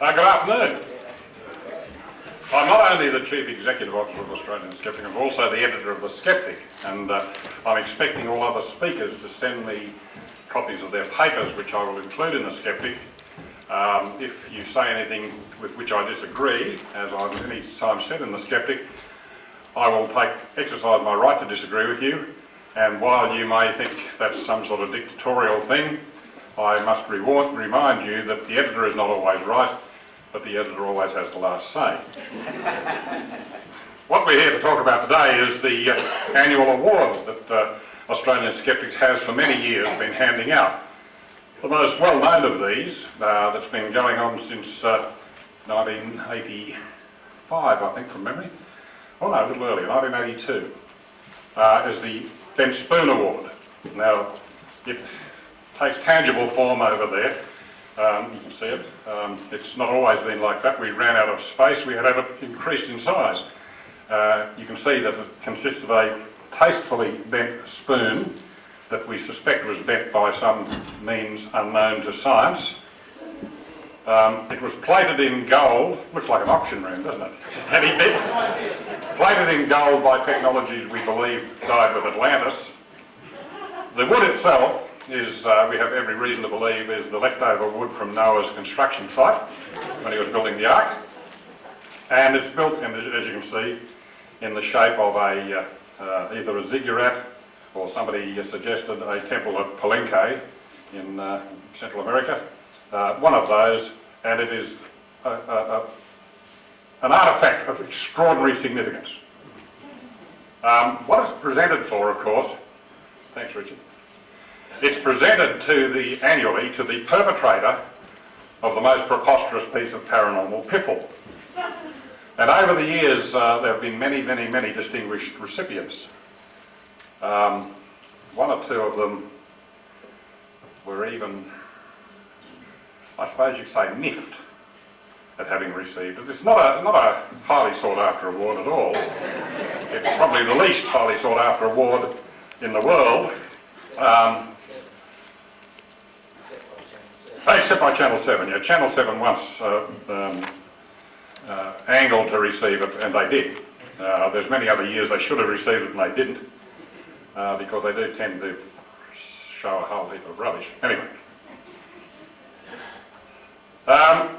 Good afternoon. I'm not only the Chief Executive Officer of Australian Skeptic, I'm also the editor of The Skeptic, and I'm expecting all other speakers to send me copies of their papers, which I will include in The Skeptic. If you say anything with which I disagree, as I've many times said in The Skeptic, I will exercise my right to disagree with you, and while you may think that's some sort of dictatorial thing, I must remind you that the editor is not always right, but the editor always has the last say. What we're here to talk about today is the annual awards that Australian Skeptics has for many years been handing out. The most well-known of these, that's been going on since 1985, I think, from memory. Oh no, a little earlier, 1982, is the Ben Spoon Award. Now, it takes tangible form over there. You can see it. It's not always been like that. We ran out of space. We had to increased in size. You can see that it consists of a tastefully bent spoon that we suspect was bent by some means unknown to science. It was plated in gold. Looks like an auction room, doesn't it? Any bit? Plated in gold by technologies we believe died with Atlantis. The wood itself is, we have every reason to believe, is the leftover wood from Noah's construction site when he was building the ark. And it's built, as you can see, in the shape of a either a ziggurat, or somebody suggested a temple at Palenque in Central America. One of those, and it is an artefact of extraordinary significance. What it's presented for, of course, thanks Richard, it's presented annually to the perpetrator of the most preposterous piece of paranormal piffle. And over the years there have been many distinguished recipients. One or two of them were even, I suppose you'd say, miffed at having received it. It's not a highly sought after award at all. It's probably the least highly sought after award in the world. Except by Channel 7, yeah. Channel 7 once angled to receive it, and they did. There's many other years they should have received it and they didn't, because they do tend to show a whole heap of rubbish. Anyway. I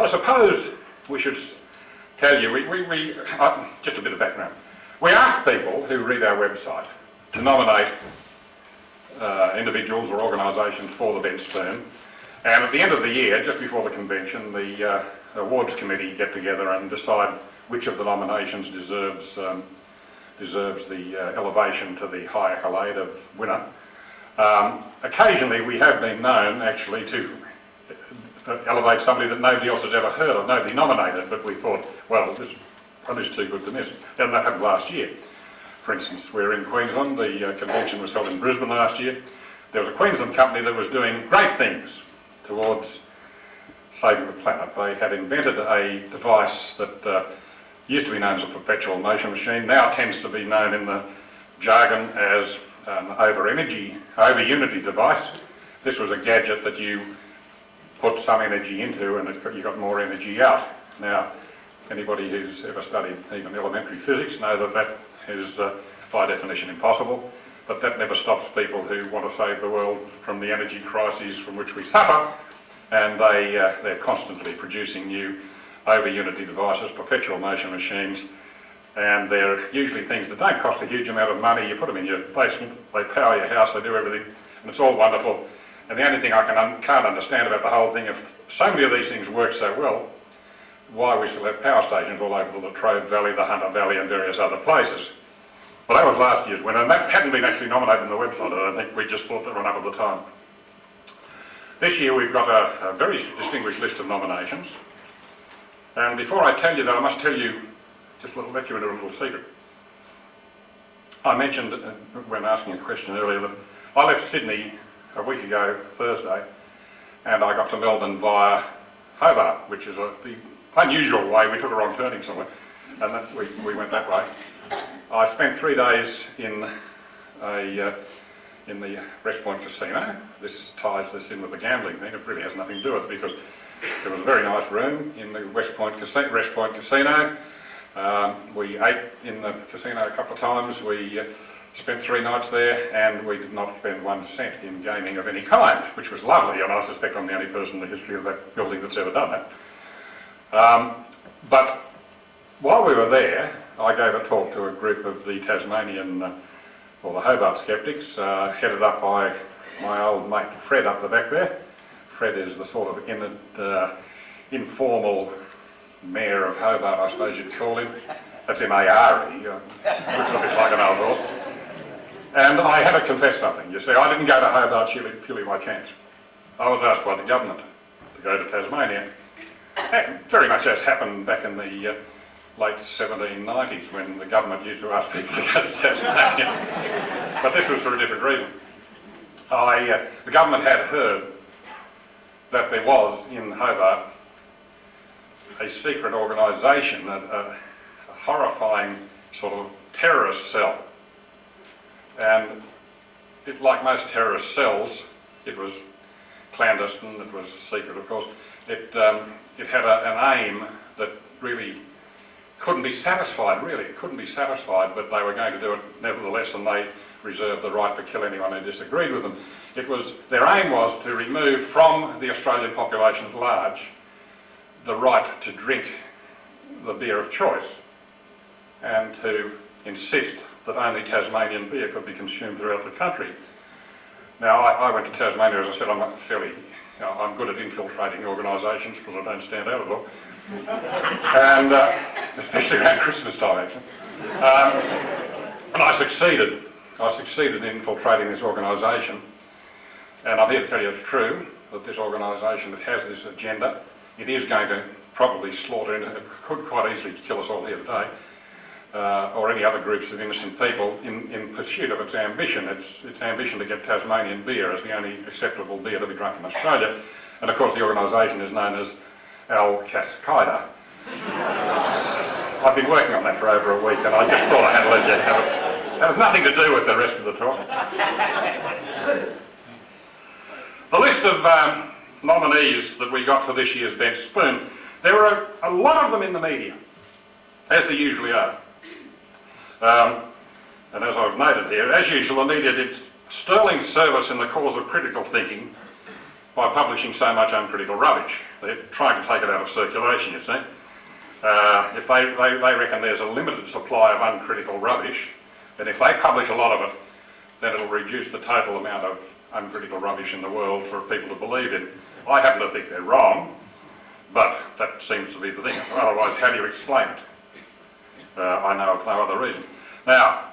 suppose we should tell you, just a bit of background. We ask people who read our website to nominate individuals or organisations for the Ben Spoon, and at the end of the year, just before the convention, the awards committee get together and decide which of the nominations deserves the elevation to the high accolade of winner. Occasionally we have been known actually to elevate somebody that nobody else has ever heard of, nobody nominated, but we thought, well, this one is too good to miss. And that happened last year. For instance, we're in Queensland, the convention was held in Brisbane last year. There was a Queensland company that was doing great things towards saving the planet. They had invented a device that used to be known as a perpetual motion machine, now tends to be known in the jargon as an over-unity device. This was a gadget that you put some energy into and you got more energy out. Now, anybody who's ever studied even elementary physics know that that is by definition impossible, but that never stops people who want to save the world from the energy crises from which we suffer, and they're constantly producing new over-unity devices, perpetual motion machines, and they're usually things that don't cost a huge amount of money. You put them in your basement, they power your house, they do everything, and it's all wonderful. And the only thing I can't understand about the whole thing, if so many of these things work so well, why we still have power stations all over the Latrobe Valley, the Hunter Valley and various other places. Well, that was last year's winner, and that hadn't been actually nominated on the website. I don't think, we just thought that run up at the time. This year we've got a very distinguished list of nominations, and before I tell you that, I must tell you, just let you into a little secret. I mentioned when asking a question earlier that I left Sydney a week ago, Thursday, and I got to Melbourne via Hobart, which is the unusual way. We took a wrong turning somewhere, and we went that way. I spent 3 days in a in the West Point Casino. This ties this in with the gambling thing. It really has nothing to do with it because there was a very nice room in the West Point Casino. We ate in the casino a couple of times. We spent 3 nights there, and we did not spend 1 cent in gaming of any kind, which was lovely, and I suspect I'm the only person in the history of that building that's ever done that. But while we were there, I gave a talk to a group of the Tasmanian, or the Hobart Skeptics, headed up by my old mate Fred up the back there. Fred is the sort of informal mayor of Hobart, I suppose you'd call him. That's M-A-R-E, looks a bit like an old horse. And I had to confess something. You see, I didn't go to Hobart purely by chance. I was asked by the government to go to Tasmania. Very much as happened back in the late 1790s when the government used to ask people to go to Tasmania. But this was for a different reason. The government had heard that there was in Hobart a secret organisation, a horrifying sort of terrorist cell. And like most terrorist cells, it was clandestine, it was secret of course. It had an aim that really couldn't be satisfied, but they were going to do it nevertheless, and they reserved the right to kill anyone who disagreed with them. Their aim was to remove from the Australian population at large the right to drink the beer of choice, and to insist that only Tasmanian beer could be consumed throughout the country. Now, I went to Tasmania, as I said, I'm good at infiltrating organisations because I don't stand out at all, and especially around Christmas time, actually. And I succeeded in infiltrating this organisation, and I'm here to tell you it's true that this organisation that has this agenda, it is going to probably slaughter, it could quite easily kill us all here today, or any other groups of innocent people in pursuit of its ambition. Its ambition to get Tasmanian beer as the only acceptable beer to be drunk in Australia. And of course the organisation is known as Al-Qaeda. I've been working on that for over a week, and I just thought I had to let you have it. That has nothing to do with the rest of the talk. The list of nominees that we got for this year's Bench Spoon, there were a lot of them in the media, as there usually are. And as I've noted here, as usual, the media did sterling service in the cause of critical thinking by publishing so much uncritical rubbish. They're trying to take it out of circulation, you see. If they reckon there's a limited supply of uncritical rubbish, then if they publish a lot of it, then it'll reduce the total amount of uncritical rubbish in the world for people to believe in. I happen to think they're wrong, but that seems to be the thing. Otherwise, how do you explain it? I know of no other reason. Now,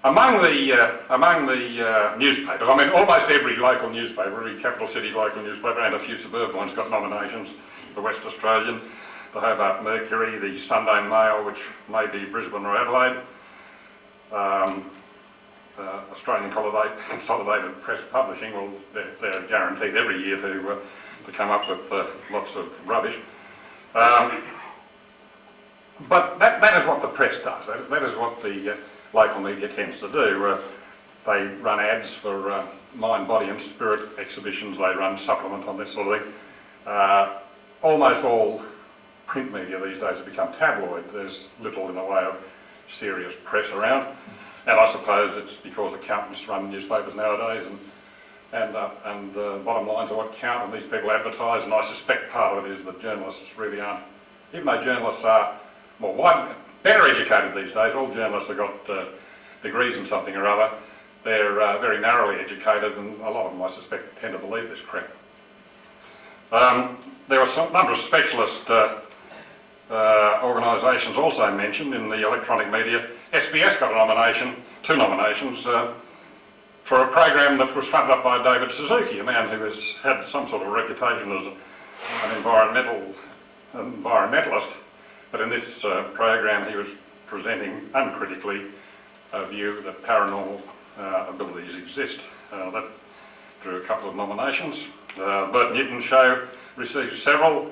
among the newspapers, I mean, almost every local newspaper, every capital city local newspaper, and a few suburban ones got nominations. The West Australian, the Hobart Mercury, the Sunday Mail, which may be Brisbane or Adelaide, Australian Consolidated Press Publishing. Well, they're guaranteed every year to come up with lots of rubbish. But that is what the press does. That is what the local media tends to do. They run ads for mind, body and spirit exhibitions. They run supplements on this sort of thing. Almost all print media these days have become tabloid. There's little in the way of serious press around. And I suppose it's because accountants run newspapers nowadays, and bottom lines are what count, and these people advertise, and I suspect part of it is that journalists really aren't, even though journalists are better educated these days, all journalists have got degrees in something or other, they're very narrowly educated, and a lot of them I suspect tend to believe this crap. There were a number of specialist organisations also mentioned in the electronic media. SBS got a nomination, 2 nominations, for a program that was funded up by David Suzuki, a man who has had some sort of reputation as an environmentalist, but in this program he was presenting uncritically a view that paranormal abilities exist. That drew a couple of nominations. Bert Newton's show received several,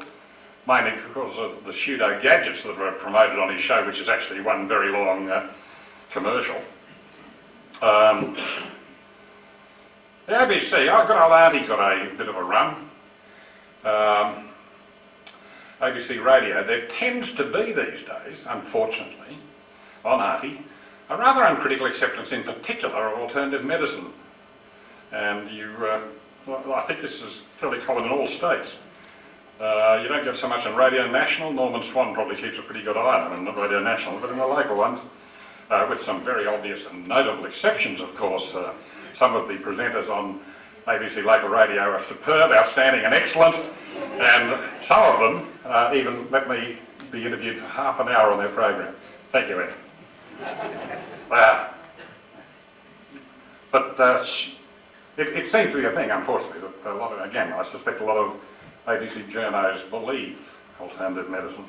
mainly because of the pseudo gadgets that were promoted on his show, which is actually one very long commercial. The ABC, I've got old Auntie got a bit of a run. ABC Radio, there tends to be these days, unfortunately, on Auntie, a rather uncritical acceptance in particular of alternative medicine. And well, I think this is fairly common in all states. You don't get so much on Radio National. Norman Swan probably keeps a pretty good eye on them in Radio National, but in the local ones, with some very obvious and notable exceptions, of course, some of the presenters on ABC local radio are superb, outstanding and excellent, and some of them even let me be interviewed for half an hour on their program. Thank you, Ed. But it seems to be a thing, unfortunately, that a lot of, again, I suspect a lot of ABC journos believe alternative medicine.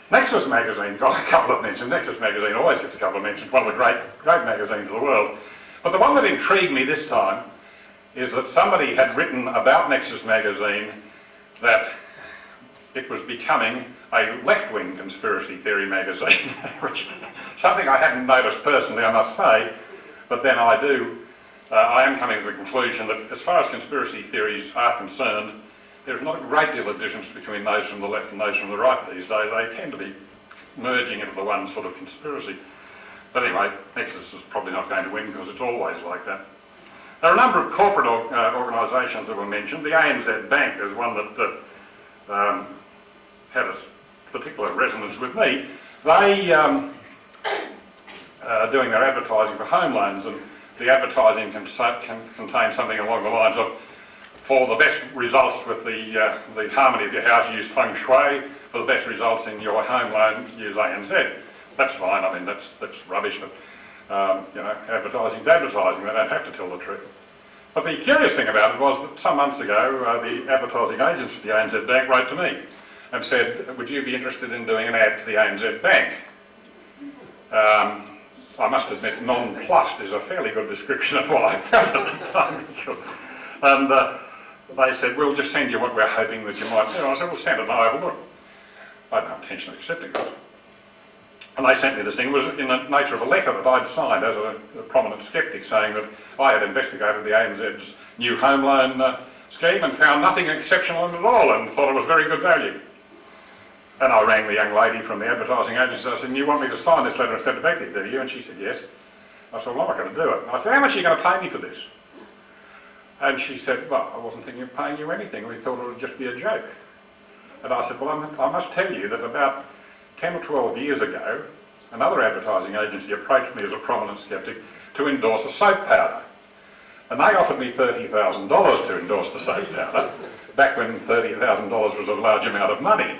Nexus magazine got a couple of mentions. Nexus magazine always gets a couple of mentions, one of the great magazines of the world. But the one that intrigued me this time is that somebody had written about Nexus magazine that it was becoming a left-wing conspiracy theory magazine, which something I hadn't noticed personally, I must say, but then I am coming to the conclusion that as far as conspiracy theories are concerned, there's not a great deal of difference between those from the left and those from the right these days. They tend to be merging into the one sort of conspiracy. But anyway, Nexus is probably not going to win because it's always like that. There are a number of corporate organisations that were mentioned. The ANZ Bank is one that had a particular resonance with me. They are doing their advertising for home loans, and the advertising can contain something along the lines of, for the best results with the harmony of your house, use feng shui. For the best results in your home loan, use ANZ. That's fine. I mean, that's rubbish. But you know, advertising's advertising. They don't have to tell the truth. But the curious thing about it was that some months ago, the advertising agents for the ANZ Bank wrote to me and said, "Would you be interested in doing an ad for the ANZ Bank?" I must admit, nonplussed is a fairly good description of what I felt at the time. And they said, "We'll just send you what we're hoping that you might do." I said, "Well, send it and I'll have a look." I had no intention of accepting it. And they sent me this thing. It was in the nature of a letter that I'd signed as a prominent skeptic, saying that I had investigated the ANZ's new home loan scheme and found nothing exceptional in it at all and thought it was very good value. And I rang the young lady from the advertising agency and I said, "You want me to sign this letter and send it back to you, do you?" And she said, "Yes." I said, "Well, I'm not going to do it." And I said, "How much are you going to pay me for this?" And she said, "Well, I wasn't thinking of paying you anything. We thought it would just be a joke." And I said, "Well, I must tell you that about 10 or 12 years ago, another advertising agency approached me as a prominent skeptic to endorse a soap powder. And they offered me $30,000 to endorse the soap powder, back when $30,000 was a large amount of money.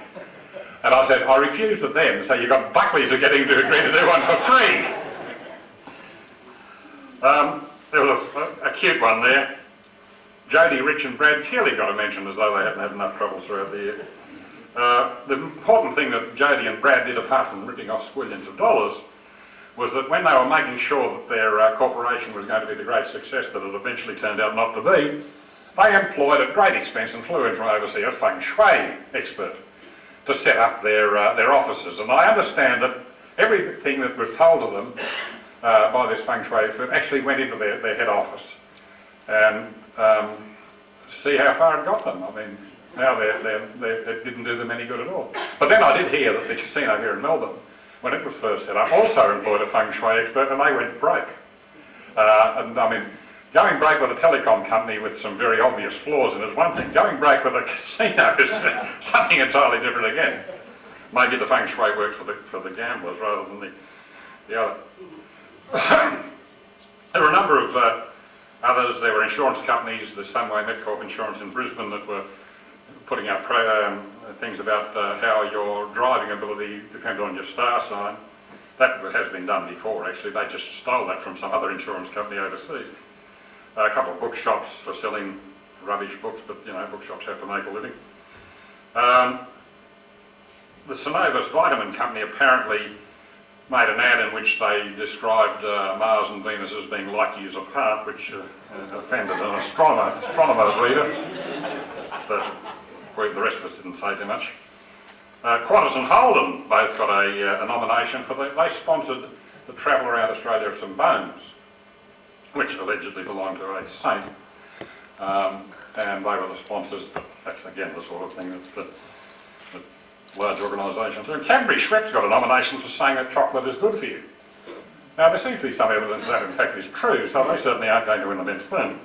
And I said, I refused it then, so you've got Buckley's are getting to agree to do one for free." There was a cute one there. Jodie, Rich and Brad Keeley got a mention as though they hadn't had enough trouble throughout the year. The important thing that Jodie and Brad did, apart from ripping off squillions of dollars, was that when they were making sure that their corporation was going to be the great success that it eventually turned out not to be, they employed at great expense and flew in from overseas a feng shui expert to set up their offices. And I understand that everything that was told to them by this feng shui expert actually went into their head office. And see how far it got them. I mean, now it didn't do them any good at all. But then I did hear that the casino here in Melbourne, when it was first set up, also employed a feng shui expert and they went broke. And I mean, going broke with a telecom company with some very obvious flaws in it is one thing. Going broke with a casino is something entirely different again. Maybe the feng shui worked for the gamblers rather than the other. There were a number of others. There were insurance companies, the Sunway Metcorp Insurance in Brisbane, that were putting up things about how your driving ability depended on your star sign. That has been done before, actually. They just stole that from some other insurance company overseas. A couple of bookshops for selling rubbish books, but you know, bookshops have to make a living. The Synovus Vitamin Company apparently made an ad in which they described Mars and Venus as being light years apart, which offended an astronomer reader. The rest of us didn't say too much. Qantas and Holden both got a nomination for they sponsored the travel around Australia of some bones. which allegedly belonged to a saint, and they were the sponsors. But that's again the sort of thing that large organisations do. And Cadbury Schweppes got a nomination for saying that chocolate is good for you. Now there seems to be some evidence that in fact is true, so they certainly aren't going to win the bench spoon.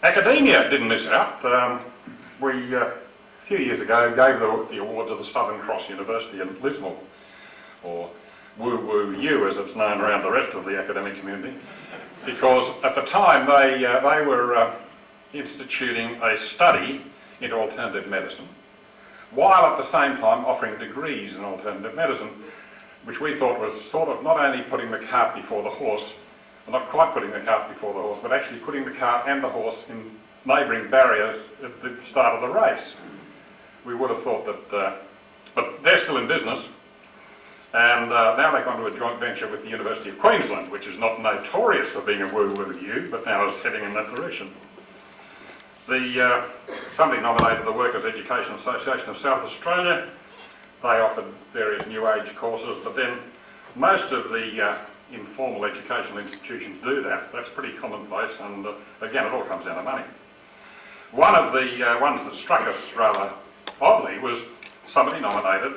Academia didn't miss out. We a few years ago gave the award to the Southern Cross University in Lismore, or Woo Woo U as it's known around the rest of the academic community, because at the time they were instituting a study into alternative medicine, while at the same time offering degrees in alternative medicine, which we thought was sort of not only putting the cart before the horse, well, not quite putting the cart before the horse, but actually putting the cart and the horse in neighbouring barriers at the start of the race. We would have thought that, but they're still in business, and now they've gone to a joint venture with the University of Queensland, which is not notorious for being a woo-woo U, but now is heading in that direction. Somebody nominated the Workers' Education Association of South Australia. They offered various new age courses, but then most of the informal educational institutions do that. That's pretty commonplace, and again, it all comes down to money. One of the ones that struck us rather oddly was somebody nominated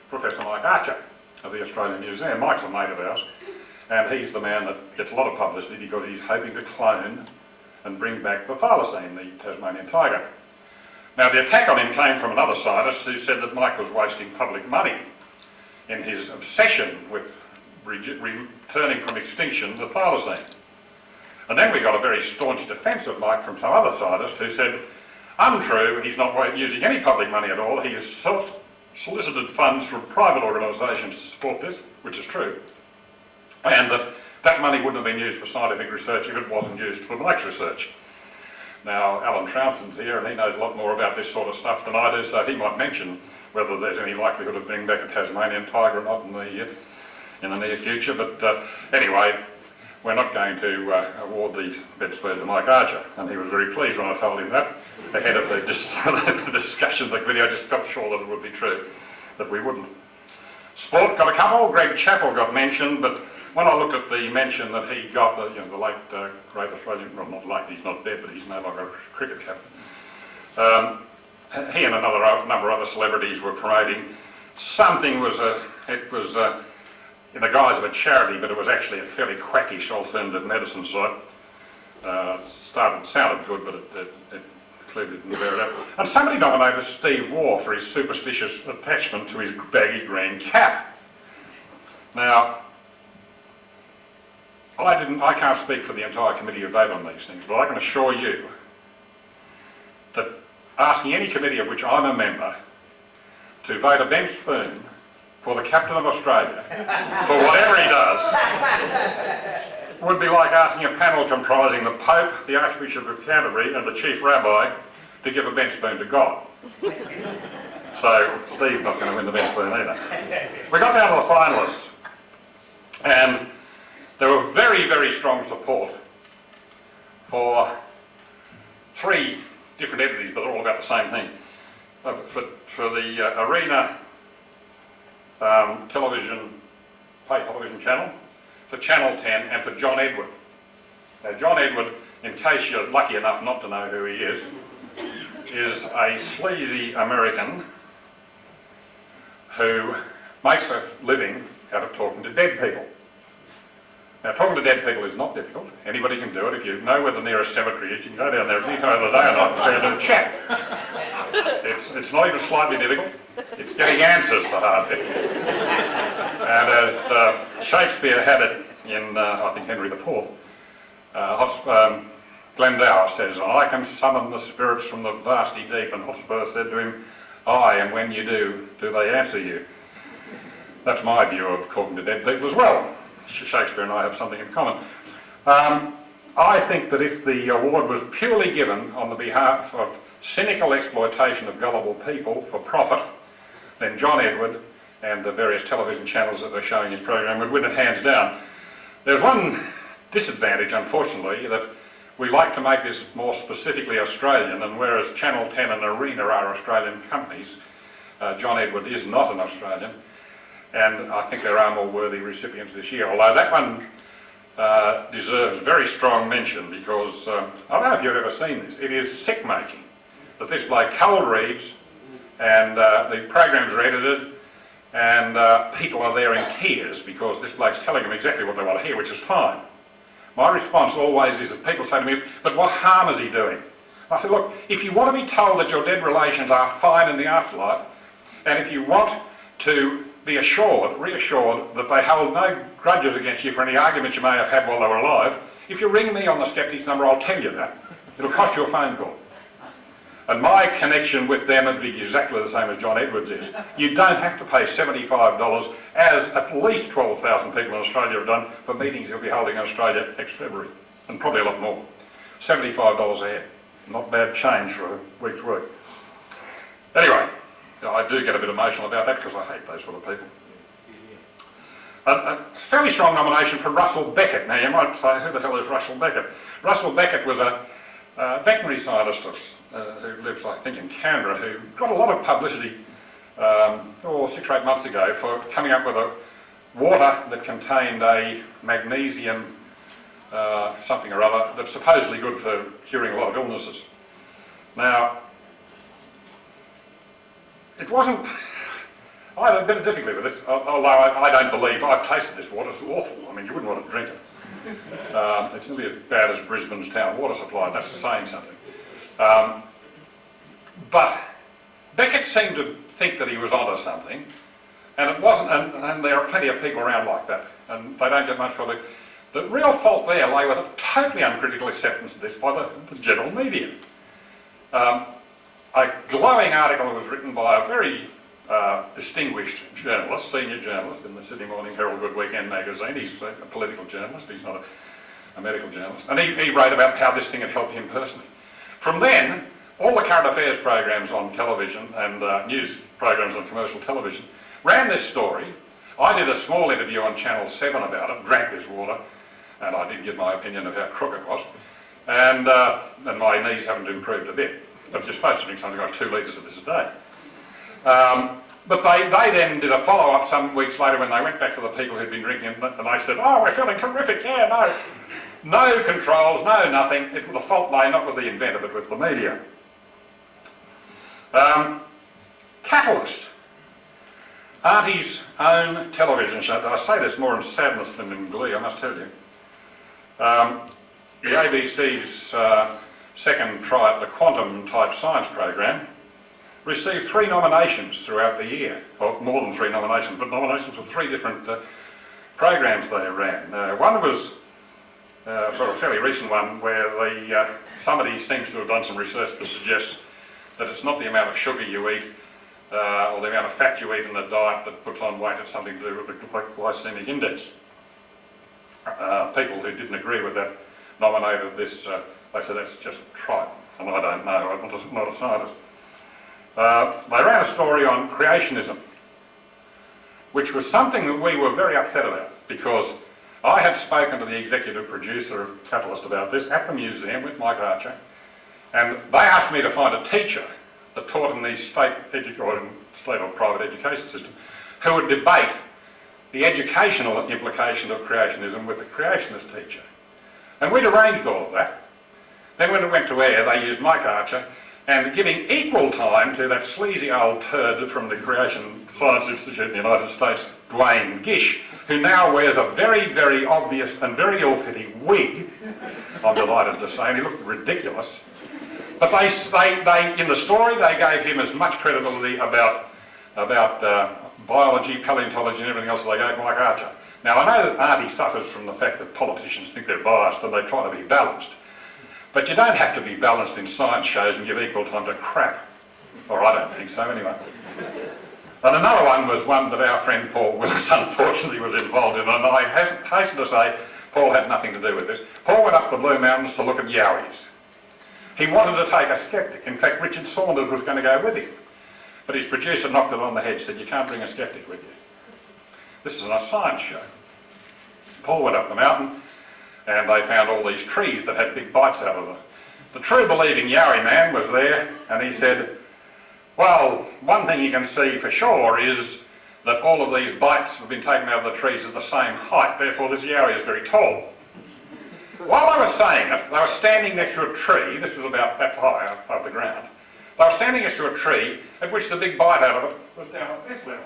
Professor Mike Archer of the Australian Museum. Mike's a mate of ours, and he's the man that gets a lot of publicity because he's hoping to clone and bring back the thylacine, the Tasmanian tiger. Now, the attack on him came from another scientist who said that Mike was wasting public money in his obsession with returning from extinction the thylacine. And then we got a very staunch defence of Mike from some other scientist who said, untrue, he's not using any public money at all, he has solicited funds from private organisations to support this, which is true, and that money wouldn't have been used for scientific research if it wasn't used for Mike's research. Now, Alan Trounson's here, and he knows a lot more about this sort of stuff than I do, so he might mention whether there's any likelihood of bringing back a Tasmanian tiger or not in the near future. But anyway, we're not going to award the bench spoon to Mike Archer, and he was very pleased when I told him that ahead of the discussion of the video. I just felt sure that it would be true, that we wouldn't. Sport got a couple. Greg Chappell got mentioned, but when I looked at the mention that he got, the late great Australian, well, not late, he's not dead, but he's no longer a cricket captain. He and another number of other celebrities were promoting something. It was in the guise of a charity, but it was actually a fairly quackish alternative medicine site. Sounded good, but it clearly didn't bear it out. And somebody nominated Steve Waugh for his superstitious attachment to his baggy green cap. Now, I can't speak for the entire committee who vote on these things, but I can assure you that asking any committee of which I'm a member to vote a bench spoon for the Captain of Australia, for whatever he does, would be like asking a panel comprising the Pope, the Archbishop of Canterbury and the Chief Rabbi to give a bench spoon to God. So Steve's not going to win the bench spoon either. We got down to the finalists, and there were very, very strong support for three different entities, but they're all about the same thing. For the Arena pay television channel, for Channel 10, and for John Edward. Now, John Edward, in case you're lucky enough not to know who he is a sleazy American who makes a living out of talking to dead people. Now, talking to dead people is not difficult. Anybody can do it. If you know where the nearest cemetery is, you can go down there any time of the day or night and stand and chat. It's not even slightly difficult. It's getting answers the hard bit. And as Shakespeare had it in, I think, Henry IV, Glendower says, I can summon the spirits from the vasty deep, and Hotspur said to him, aye, and when you do they answer you? That's my view of talking to dead people as well. Shakespeare and I have something in common. I think that if the award was purely given on the behalf of cynical exploitation of gullible people for profit, then John Edward and the various television channels that are showing his program would win it hands down. There's one disadvantage, unfortunately, that we like to make this more specifically Australian, and whereas Channel 10 and Arena are Australian companies, John Edward is not an Australian. and I think there are more worthy recipients this year, although that one deserves very strong mention because, I don't know if you've ever seen this, it is sick-making that this bloke cold reads and the programs are edited and people are there in tears because this bloke's telling them exactly what they want to hear, which is fine. My response always is that people say to me, but what harm is he doing? I said, look, if you want to be told that your dead relations are fine in the afterlife, and if you want to be reassured that they hold no grudges against you for any arguments you may have had while they were alive, if you ring me on the Skeptics number, I'll tell you that. It'll cost you a phone call. And my connection with them would be exactly the same as John Edwards is. You don't have to pay $75, as at least 12,000 people in Australia have done for meetings you'll be holding in Australia next February, and probably a lot more. $75 a head. Not bad change for a week's work. Anyway, I do get a bit emotional about that because I hate those sort of people. A fairly strong nomination for Russell Beckett. Now you might say, who the hell is Russell Beckett? Russell Beckett was a veterinary scientist who lives, I think, in Canberra, who got a lot of publicity 6 or 8 months ago for coming up with a water that contained a magnesium something or other that's supposedly good for curing a lot of illnesses. Now, it wasn't... I had a bit of difficulty with this, although I don't believe... I've tasted this water, it's awful. I mean, you wouldn't want to drink it. It's nearly as bad as Brisbane's town water supply, that's saying something. But Beckett seemed to think that he was onto something, and it wasn't, and there are plenty of people around like that, and they don't get much for it. The real fault there lay with a totally uncritical acceptance of this by the general media. A glowing article was written by a very distinguished journalist, senior journalist in the Sydney Morning Herald Good Weekend magazine. He's a political journalist, he's not a medical journalist. And he wrote about how this thing had helped him personally. From then, all the current affairs programs on television and news programs on commercial television ran this story. I did a small interview on Channel 7 about it, drank this water, and I did give my opinion of how crook it was. And my knees haven't improved a bit. But you're supposed to drink something like 2 litres of this a day. But they then did a follow-up some weeks later when they went back to the people who'd been drinking it, and they said, oh, we're feeling terrific, yeah, no controls, no nothing. The fault lay not with the inventor, but with the media. Catalyst, Artie's own television show. I say this more in sadness than in glee, I must tell you. The ABC's second try at the quantum-type science program received 3 nominations throughout the year. Well, more than 3 nominations, but nominations for 3 different programs they ran. One was for a fairly recent one where somebody seems to have done some research that suggests that it's not the amount of sugar you eat or the amount of fat you eat in the diet that puts on weight, it's something to do with the glycemic index. People who didn't agree with that nominated this, they said that's just tripe, and I don't know, I'm not a scientist. They ran a story on creationism, which was something that we were very upset about, because I had spoken to the executive producer of Catalyst about this at the museum with Mike Archer, and they asked me to find a teacher that taught in the state or private education system who would debate the educational implication of creationism with the creationist teacher. And we'd arranged all of that. Then when it went to air, they used Mike Archer, and giving equal time to that sleazy old turd from the Creation Science Institute in the United States, Dwayne Gish, who now wears a very, very obvious and very ill-fitting wig, I'm delighted to say, and he looked ridiculous. But they in the story, they gave him as much credibility about biology, paleontology and everything else that they gave Mike Archer. Now I know that Artie suffers from the fact that politicians think they're biased and they try to be balanced. But you don't have to be balanced in science shows and give equal time to crap. Or I don't think so anyway. And another one was one that our friend Paul Willis unfortunately was involved in, and I hasten to say Paul had nothing to do with this. Paul went up the Blue Mountains to look at yowies. He wanted to take a skeptic. In fact, Richard Saunders was going to go with him. But his producer knocked it on the head, said, you can't bring a skeptic with you. This is a science show. Paul went up the mountain, and they found all these trees that had big bites out of them. The true believing Yowie man was there, and he said, well, one thing you can see for sure is that all of these bites have been taken out of the trees at the same height, therefore this area is very tall. While they were saying it, they were standing next to a tree, this was about that high above the ground, they were standing next to a tree at which the big bite out of it was down at this level.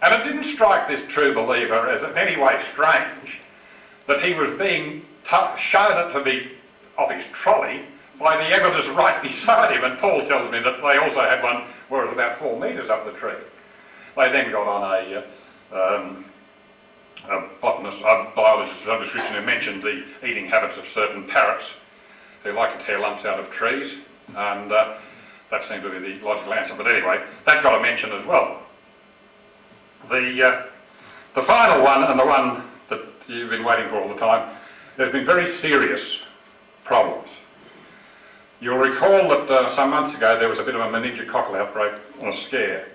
And it didn't strike this true believer as in any way strange that he was being shown it to be off his trolley by the evidence right beside him, and Paul tells me that they also had one where it was about 4 metres up the tree. They then got on a botanist, a biologist of description who mentioned the eating habits of certain parrots who like to tear lumps out of trees, and that seemed to be the logical answer. But anyway, that got a mention as well. The final one, and the one that you've been waiting for all the time, there's been very serious problems. You'll recall that some months ago there was a bit of a meningococcal outbreak on a scare,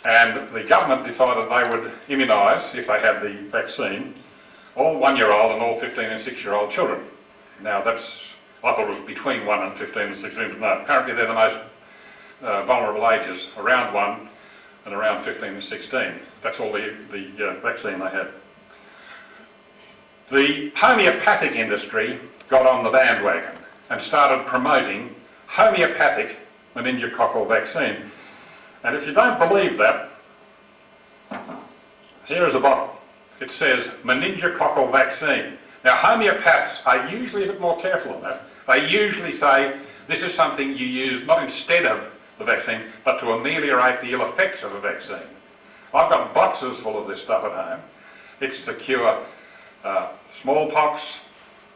and the government decided they would immunise, if they had the vaccine, all 1-year-old and all 15 and 6-year-old children. Now that's, I thought it was between 1 and 15 and 16, but no, apparently they're the most vulnerable ages, around 1 and around 15 and 16. That's all the vaccine they had. The homeopathic industry got on the bandwagon and started promoting homeopathic meningococcal vaccine. And if you don't believe that, here is a bottle. It says meningococcal vaccine. Now homeopaths are usually a bit more careful on that. They usually say this is something you use not instead of the vaccine, but to ameliorate the ill effects of a vaccine. I've got boxes full of this stuff at home. It's to cure smallpox,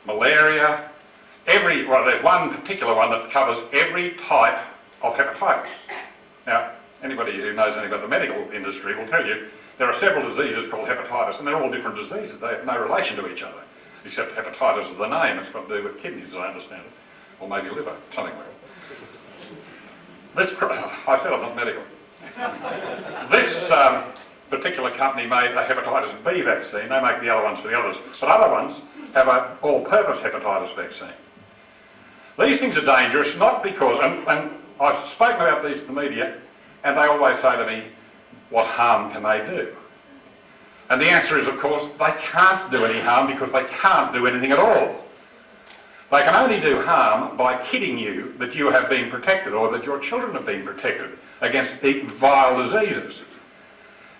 malaria, well, there's one particular one that covers every type of hepatitis. Now, anybody who knows anything about the medical industry will tell you there are several diseases called hepatitis, and they're all different diseases. They have no relation to each other, except hepatitis is the name. It's got to do with kidneys, as I understand it, or maybe liver, something like that. I said I'm not medical. This particular company made a hepatitis B vaccine. They make the other ones for the others, but other ones have an all-purpose hepatitis vaccine. These things are dangerous, not because, and I've spoken about these to the media, and they always say to me, what harm can they do? And the answer is, of course, they can't do any harm because they can't do anything at all. They can only do harm by kidding you that you have been protected or that your children have been protected against vile diseases.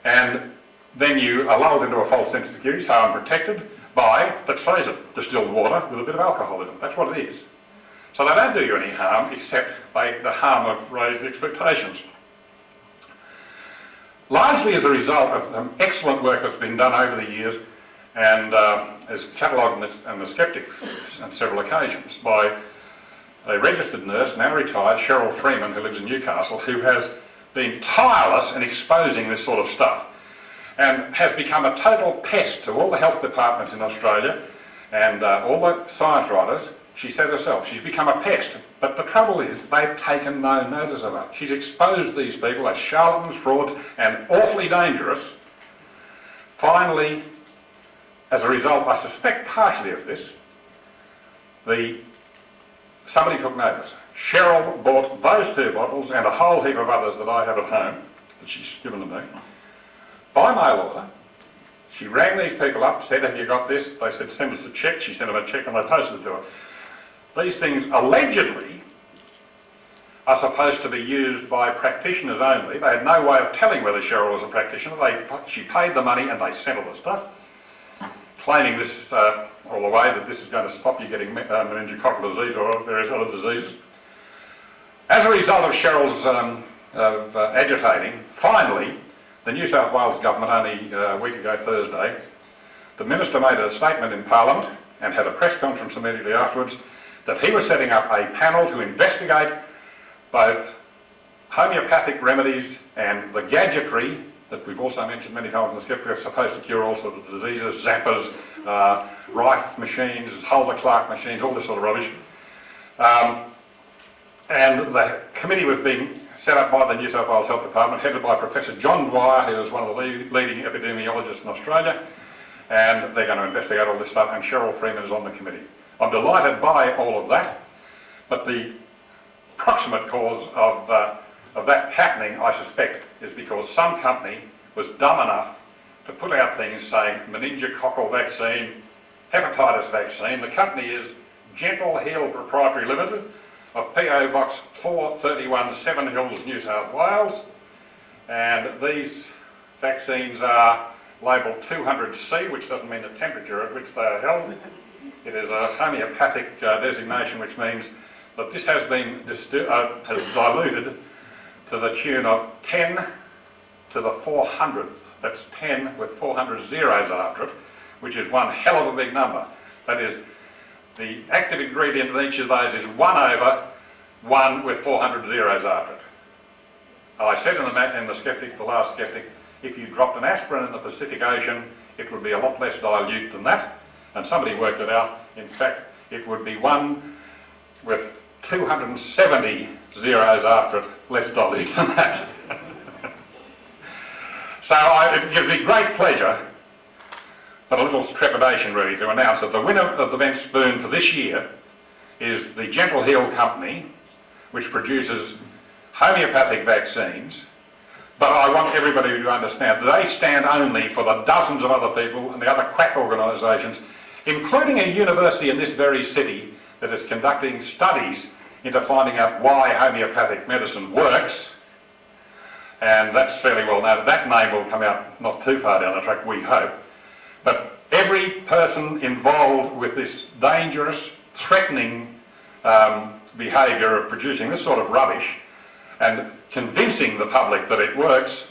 And then you are lulled into a false sense of security, so I'm protected by, let's face it, distilled water with a bit of alcohol in it. That's what it is. So they don't do you any harm except the harm of raised expectations. Largely as a result of excellent work that's been done over the years, and is catalogued in the Skeptics on several occasions by a registered nurse, now retired, Cheryl Freeman, who lives in Newcastle, who has been tireless in exposing this sort of stuff and has become a total pest to all the health departments in Australia and all the science writers. She said herself, she's become a pest. But the trouble is, they've taken no notice of her. She's exposed these people as charlatans, frauds, and awfully dangerous. Finally, as a result, I suspect partially of this, somebody took notice. Cheryl bought those 2 bottles and a whole heap of others that I have at home, that she's given to me, by mail order. She rang these people up, said, have you got this? They said, send us a cheque. She sent them a cheque and they posted it to her. These things allegedly are supposed to be used by practitioners only. They had no way of telling whether Cheryl was a practitioner. She paid the money and they sent all the stuff, claiming this all the way that this is going to stop you getting meningococcal disease or various other diseases. As a result of Cheryl's agitating, finally, the New South Wales government, only a week ago Thursday, the minister made a statement in Parliament and had a press conference immediately afterwards that he was setting up a panel to investigate both homeopathic remedies and the gadgetry that we've also mentioned many times in the Skeptics, are supposed to cure all sorts of diseases, zappers, Rife machines, Holder-Clark machines, all this sort of rubbish. And the committee was being set up by the New South Wales Health Department, headed by Professor John Dwyer, who is one of the leading epidemiologists in Australia, and they're going to investigate all this stuff, and Cheryl Freeman is on the committee. I'm delighted by all of that, but the proximate cause of of that happening, I suspect, is because some company was dumb enough to put out things saying meningococcal vaccine, hepatitis vaccine. The company is Gentle Hill Proprietary Limited of PO Box 431, Seven Hills, New South Wales. And these vaccines are labelled 200C, which doesn't mean the temperature at which they are held. It is a homeopathic designation, which means that this has been has diluted to the tune of 10 to the 400th. That's 10 with 400 zeros after it, which is one hell of a big number. That is, the active ingredient in each of those is 1 over 1 with 400 zeros after it. I said in the Skeptic, the last Skeptic, if you dropped an aspirin in the Pacific Ocean, it would be a lot less dilute than that. And somebody worked it out. In fact, it would be 1 with 270 zeros after it, less dilute than that. So it gives me great pleasure, but a little trepidation really, to announce that the winner of the Bent Spoon for this year is the Gentle Hill Company, which produces homeopathic vaccines. But I want everybody to understand that they stand only for the dozens of other people and the other quack organisations, including a university in this very city that is conducting studies into finding out why homeopathic medicine works. And that's fairly well known. That name will come out not too far down the track, we hope. But every person involved with this dangerous, threatening behaviour of producing this sort of rubbish and convincing the public that it works,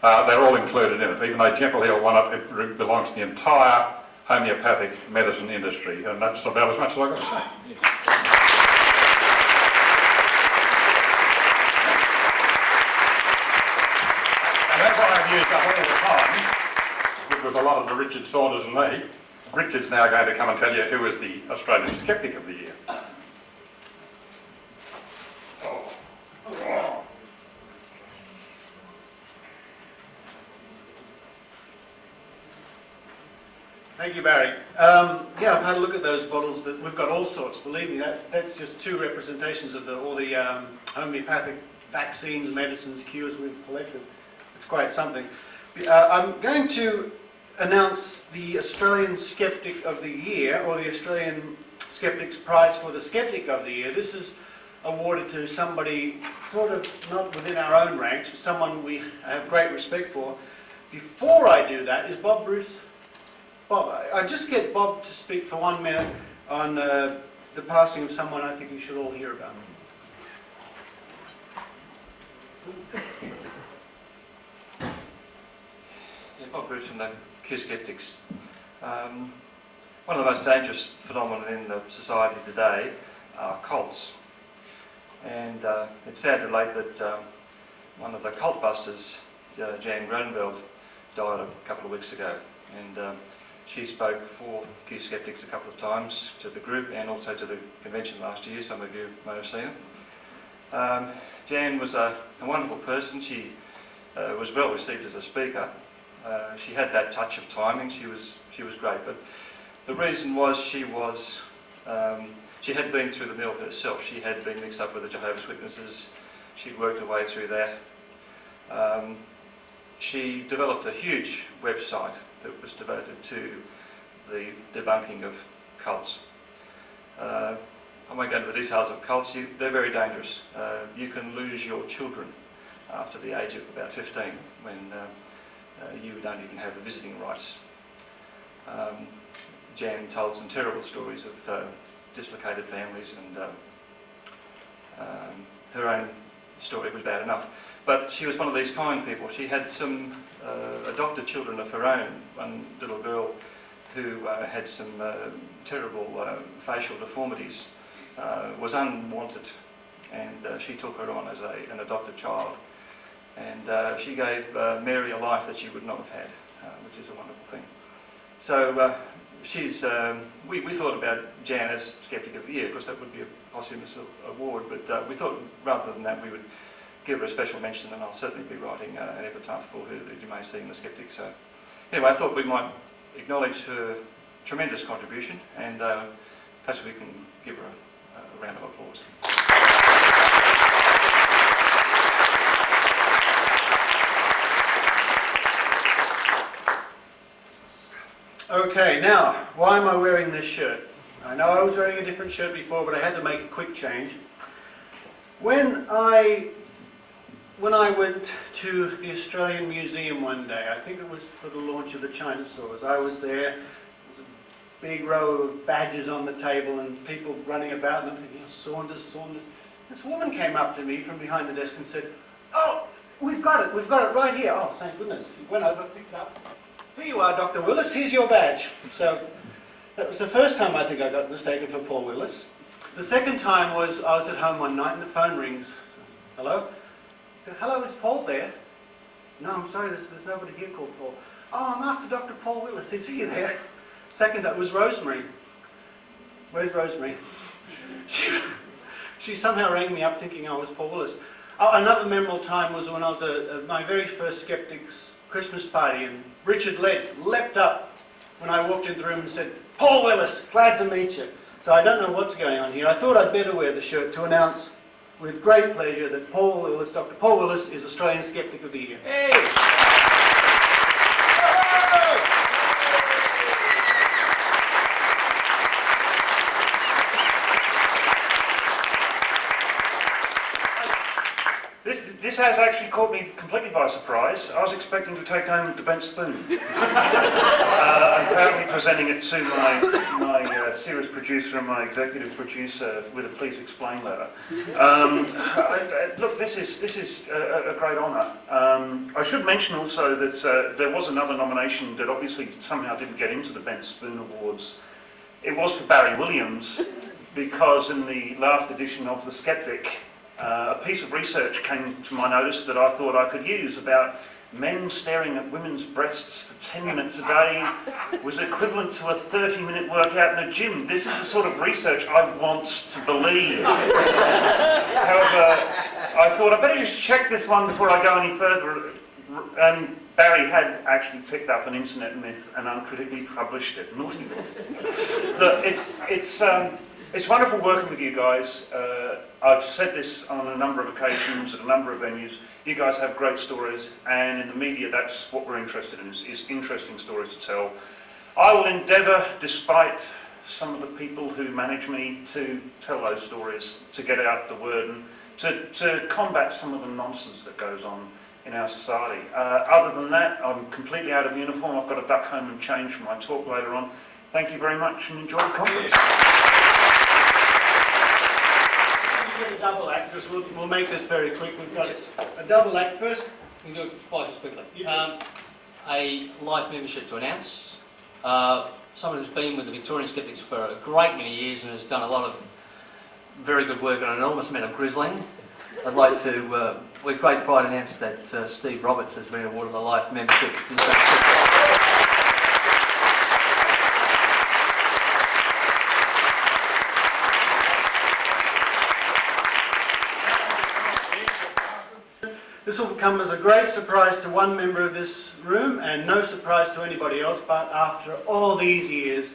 they're all included in it. Even though Gentle Hill won it, it belongs to the entire homeopathic medicine industry. And that's about as much as I've got to say. And that's what I've used up all the time, which was a lot of the Richard Saunders and me. Richard's now going to come and tell you who is the Australian Skeptic of the Year. Thank you, Barry. Yeah, I've had a look at those bottles. That we've got all sorts. Believe me, that's just two representations of all the homeopathic vaccines, medicines, cures we've collected. It's quite something. I'm going to announce the Australian Skeptic of the Year, or the Australian Skeptics Prize for the Skeptic of the Year. This is awarded to somebody sort of not within our own ranks, but someone we have great respect for. Before I do that, is Bob Bruce? Bob, I just get Bob to speak for 1 minute on the passing of someone I think you should all hear about. Yeah, Bob Bruce from the Skeptics. One of the most dangerous phenomena in the society today are cults. And it's sad to relate that one of the cult busters, Jan Gronenveld, died a couple of weeks ago. And she spoke for Q Skeptics a couple of times to the group and also to the convention last year. Some of you may have seen her. Jan was a wonderful person. She was well received as a speaker. She had that touch of timing. She was great. But the reason was she had been through the mill herself. She had been mixed up with the Jehovah's Witnesses. She'd worked her way through that. She developed a huge website that was devoted to the debunking of cults. I won't go into the details of cults. They're very dangerous. You can lose your children after the age of about 15 when you don't even have the visiting rights. Jan told some terrible stories of dislocated families, and her own story was bad enough. But she was one of these kind people. She had some adopted children of her own. One little girl who had some terrible facial deformities was unwanted, and she took her on as an adopted child. And she gave Mary a life that she would not have had, which is a wonderful thing. So we thought about Jan as Skeptic of the Year, because that would be a posthumous award, but we thought rather than that we would give her a special mention, and I'll certainly be writing an epitaph for her that you may see in the Skeptics. So anyway, I thought we might acknowledge her tremendous contribution, and perhaps we can give her a round of applause. Okay, now, why am I wearing this shirt? I know I was wearing a different shirt before, but I had to make a quick change. When I went to the Australian Museum one day, I think it was for the launch of the Chinosaurs, I was there, there was a big row of badges on the table and people running about, and I'm thinking, oh, Saunders, Saunders. This woman came up to me from behind the desk and said, oh, we've got it right here. Oh, thank goodness. She went over, picked it up. Here you are, Dr. Willis, here's your badge. So that was the first time I think I got mistaken for Paul Willis. The second time was I was at home one night and the phone rings. Hello? I said, hello, is Paul there? No, I'm sorry, there's nobody here called Paul. Oh, I'm after Dr. Paul Willis, is he there? Second, it was Rosemary. Where's Rosemary? She somehow rang me up thinking I was Paul Willis. Oh, another memorable time was when I was at my very first Skeptics Christmas party, and Richard leapt up when I walked into the room and said, Paul Willis, glad to meet you. So I don't know what's going on here. I thought I'd better wear the shirt to announce with great pleasure that Paul Willis, Dr. Paul Willis, is Australian Skeptic of the Year. Hey! This has actually caught me completely by surprise. I was expecting to take home the bent spoon. I'm proudly presenting it to my series producer and my executive producer with a please explain letter. Look, this is a great honour. I should mention also that there was another nomination that obviously somehow didn't get into the Bent Spoon Awards. It was for Barry Williams, because in the last edition of The Skeptic, a piece of research came to my notice that I thought I could use about men staring at women's breasts for 10 minutes a day was equivalent to a 30-minute workout in a gym. This is the sort of research I want to believe. However, I thought I better just check this one before I go any further. And Barry had actually picked up an internet myth and uncritically published it. Naughty boy. Look, it's wonderful working with you guys. I've said this on a number of occasions at a number of venues. You guys have great stories, and in the media that's what we're interested in, is interesting stories to tell. I will endeavour, despite some of the people who manage me, to tell those stories, to get out the word, and to combat some of the nonsense that goes on in our society. Other than that, I'm completely out of uniform. I've got to duck home and change for my talk later on. Thank you very much and enjoy the conference. A double act, because we'll make this very quick. We've got a double act first. We can do it twice as quickly. A life membership to announce. Someone who's been with the Victorian Skeptics for a great many years and has done a lot of very good work on an enormous amount of grizzling. I'd like to, with great pride, announce that Steve Roberts has been awarded a life membership. This will come as a great surprise to one member of this room and no surprise to anybody else, but after all these years,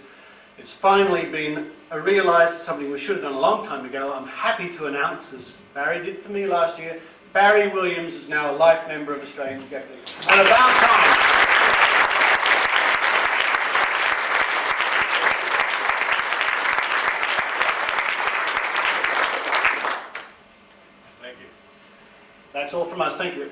it's finally been realised, something we should have done a long time ago. I'm happy to announce, as Barry did for me last year, Barry Williams is now a life member of Australian Skeptics. And about time. Thank you. That's all from us. Thank you.